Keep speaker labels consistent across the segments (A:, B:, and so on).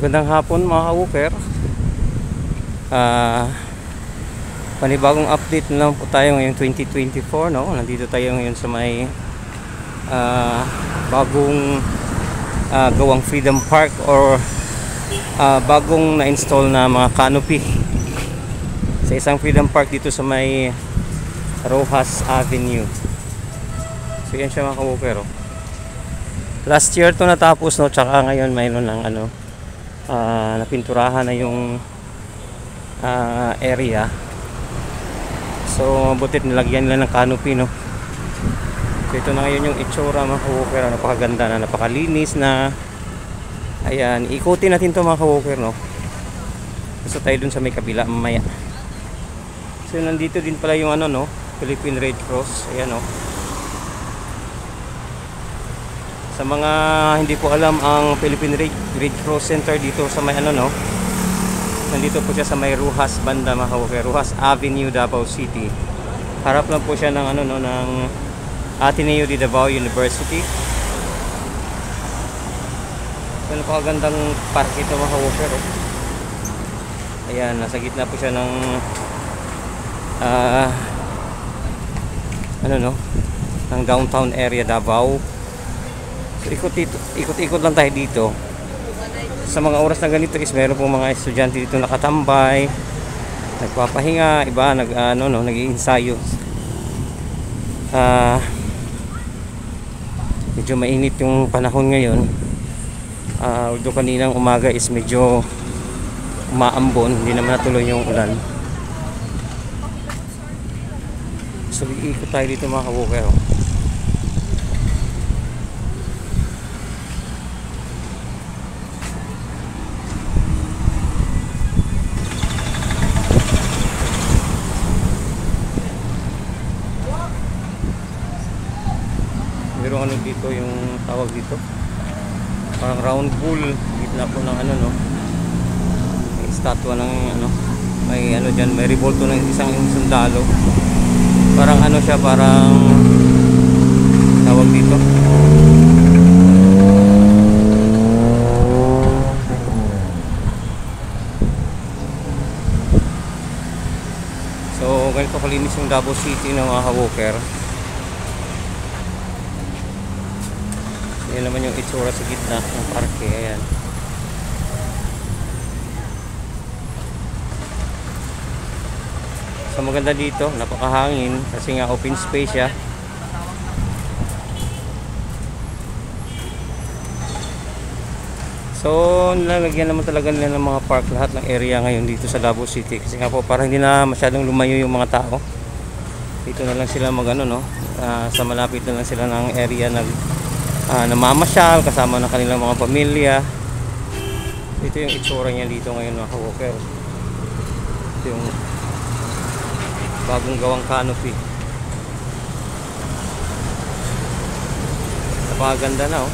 A: Magandang hapon mga ka-walker. Panibagong update na lang po tayo ngayong 2024, no? Nandito tayo ngayon sa may bagong gawang Freedom Park or bagong na-install na mga canopy sa isang Freedom Park dito sa may Rojas Avenue. So yan siya mga ka-walker, oh. Last year to natapos, no? Tsaka ngayon mayroon ng napinturahan na yung area. So mabutit nilagyan nila ng canopy, no? So ito na ngayon yung itsura mga ka-walker. Napakaganda na, napakalinis na. Ayan, ikutin natin to mga ka-walker, no? Gusto tayo dun sa may kabila mamaya. So nandito din pala yung no? Philippine Red Cross. Ayan, no? Sa mga hindi po alam, ang Philippine Red Cross Center dito sa may no? Nandito po siya sa may Rojas banda mga ka-walker, Rojas Avenue, Davao City. Harap lang po siya ng no, ng Ateneo de Davao University. So napakagandang park ito mga ka-walker, oh. Ayan, nasa gitna po siya ng ng downtown area Davao. So ikot-ikot lang tayo dito. Sa mga oras na ganito is meron pong mga estudyante dito nakatambay, nagpapahinga, iba nag-iensayo. Medyo mainit yung panahon ngayon. Although kaninang umaga is medyo umaambon, hindi naman natuloy yung ulan. So ikot tayo dito mga ka-walker, oh. Pero dito yung tawag dito, parang round pool, gitna po ng no, may statwa ng may dyan, may revolto ng isang sundalo. Parang siya, parang tawag dito, so ganito kalinis yung Davao City ng mga ka-walker. Yan naman yung itsura sa gitna ng parke. Ayan. So maganda dito, napakahangin kasi nga open space siya. So nilalagyan naman talaga nila ng mga park lahat ng area ngayon dito sa Davao City kasi nga po para hindi na masyadong lumayo yung mga tao. Dito na lang sila sa malapit na lang sila ng area namamasyal kasama ng kanilang mga pamilya. Ito yung itsura niya dito ngayon mga ka-walker. Ito yung bagong gawang canopy. Napakaganda na, oh.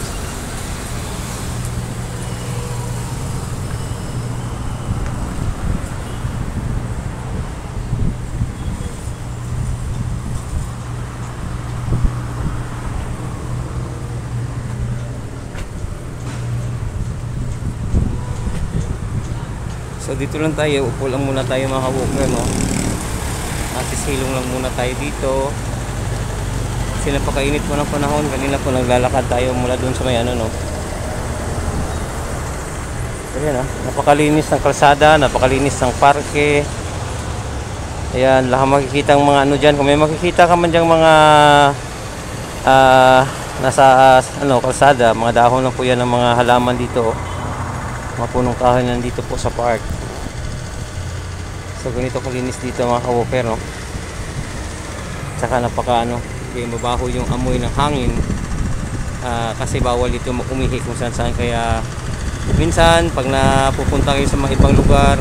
A: So dito lang tayo, upo lang muna tayo mga ka-walker, no? Sisilong lang muna tayo dito. Kasi napakainit po ng panahon. Kanina po naglalakad tayo mula doon sa may no? So yan, napakalinis ng kalsada, napakalinis ng parke. Ayan, lahat makikita ang mga dyan. Kung may makikita ka man dyang mga nasa kalsada, mga dahon lang po yan ng mga halaman dito, oh. Mga punong kahoy nandito po sa park. So ganito kalinis dito mga ka-walker, no? Tsaka mabaho yung amoy ng hangin, kasi bawal dito umihi kung saan kaya minsan pag napupunta kayo sa mga ibang lugar,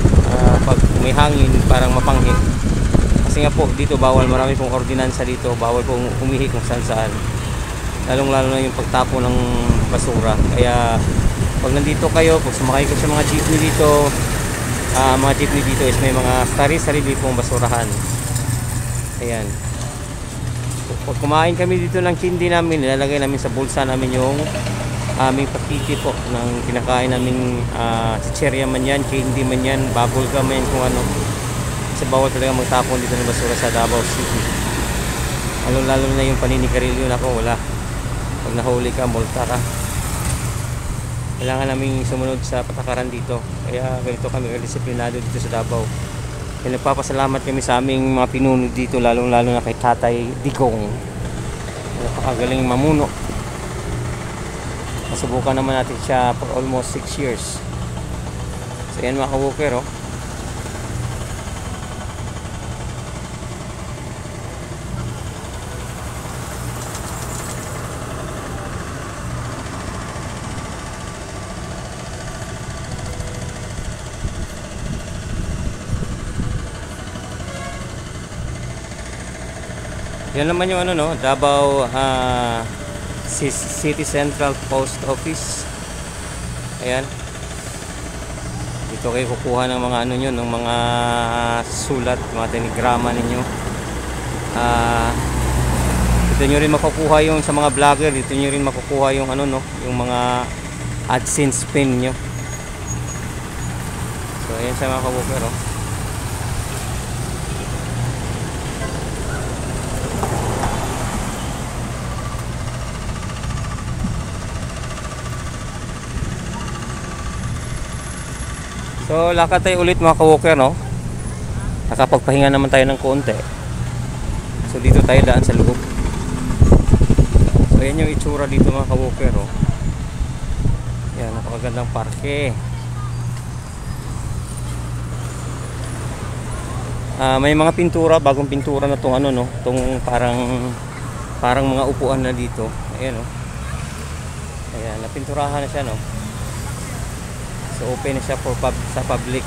A: pag may hangin parang mapanghi. Kasi nga po dito bawal, marami pong ordinansa dito, bawal pong umihi kung saan. Lalong lalo na yung pagtapo ng basura. Kaya pag nandito kayo, pag sumakay kayo sa mga jeepney dito, is may mga sarili pong basurahan. Ayan. Pag kumain kami dito ng kindi namin, nilalagay namin sa bulsa namin yung aming pakiti po ng kinakain naming chicherya man yan, candy man yan, bubble gum man yan, kung ano. Kasi bawal talaga magtapon dito ng basura sa Davao City. Lalo na yung paninigarilyo, nako wala. Pag nahuli ka, multa ka. Kailangan namin sumunod sa patakaran dito. Kaya ganito kami disiplinado dito sa Davao. Kaya nagpapasalamat kami sa aming mga pinuno dito, lalo na kay Tatay Digong. Napakagaling mamuno. Nasubukan naman natin siya for almost 6 years. So yan mga ka-walker, oh. Yan naman yung ano, no, Davao City Central Post Office. Ayan. Dito kayo kukuha ng mga ano nyo, ng mga sulat, mga tenigrama ninyo. Dito nyo rin makukuha yung sa mga vlogger, dito nyo rin makukuha yung ano, no, yung mga AdSense pin nyo. So ayan sa mga ka-walker, oh. So lakad tayo ulit mga ka-walker, no. Nakapagpahinga naman tayo ng konti. So dito tayo daan sa loob. So yan yung itsura dito mga ka-walker, oh. Yan, napakagandang parke. May mga pintura, bagong pintura na tong ano, no, tong parang mga upuan na dito. Ayan, oh. Ayan, napinturahan na siya, no. So open na siya for sa public.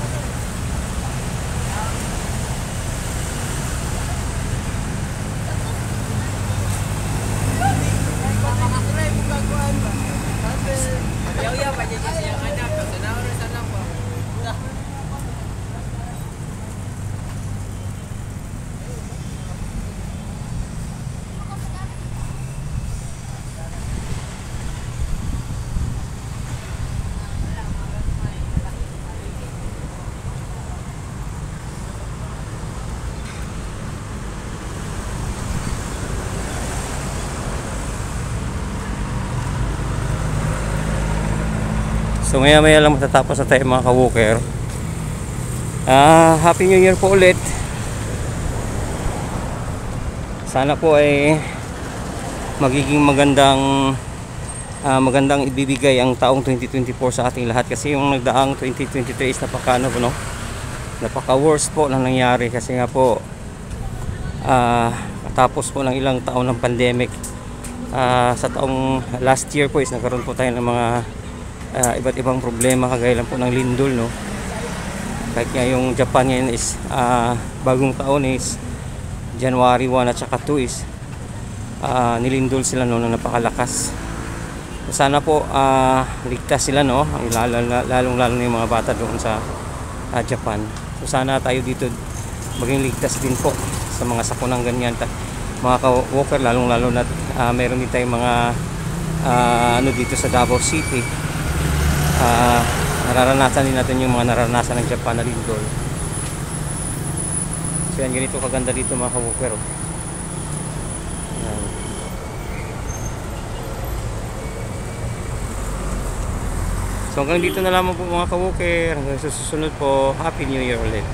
A: So maya lang matatapos na tayo mga ka-walker. Happy New Year po ulit. Sana po ay magiging magandang ibibigay ang taong 2024 sa ating lahat, kasi yung nagdaang 2023 is napaka worst po na nangyari, kasi nga po tapos po ng ilang taon ng pandemic. Sa taong last year po is nagkaroon po tayo ng mga iba't ibang problema, kagaya lang po ng lindol, no. Kahit nga yung Japan ngayon is bagong taon is January 1 at saka 2 is nilindol sila, no, na napakalakas. Sana po ligtas sila, no, lalong lalo na yung mga bata doon sa Japan. So sana tayo dito maging ligtas din po sa mga sakunang ganyan, mga ka-walker, lalong lalo na meron din tayong mga ano dito sa Davao City. Nararanasan din natin yung mga nararanasan ng Japan na lindol. So yan, ganito kaganda dito mga ka-walker, oh. Yan. So hanggang dito na lamang po mga ka-walker. Hanggang sa susunod po, Happy New Year ulit.